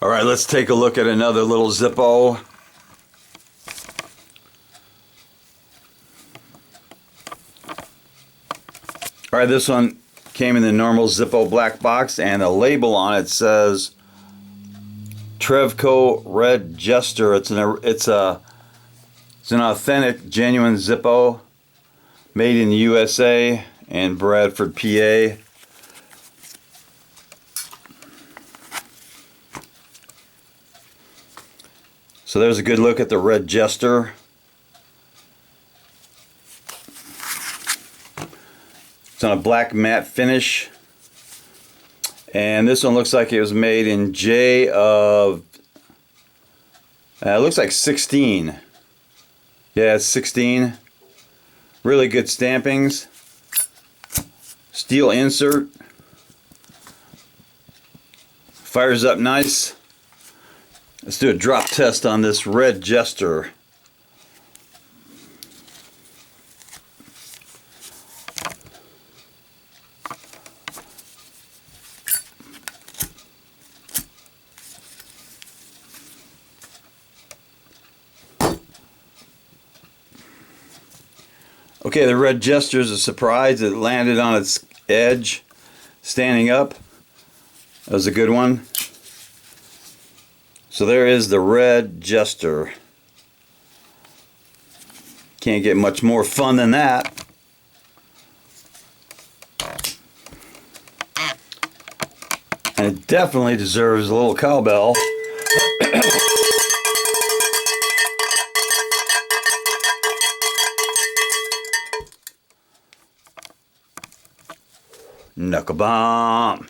All right, let's take a look at another little Zippo. All right, this one came in the normal Zippo black box, and the label on it says Trevco Red Jester. It's an authentic, genuine Zippo, made in the USA and Bradford, PA. So there's a good look at the Red Jester. It's on a black matte finish. And this one looks like it was made in J of, it looks like 16. Yeah, it's 16. Really good stampings. Steel insert. Fires up nice. Let's do a drop test on this Red Jester. Okay, the Red Jester is a surprise. It landed on its edge, standing up. That was a good one. So there is the Red Jester. Can't get much more fun than that. And it definitely deserves a little cowbell. Knuckle bomb.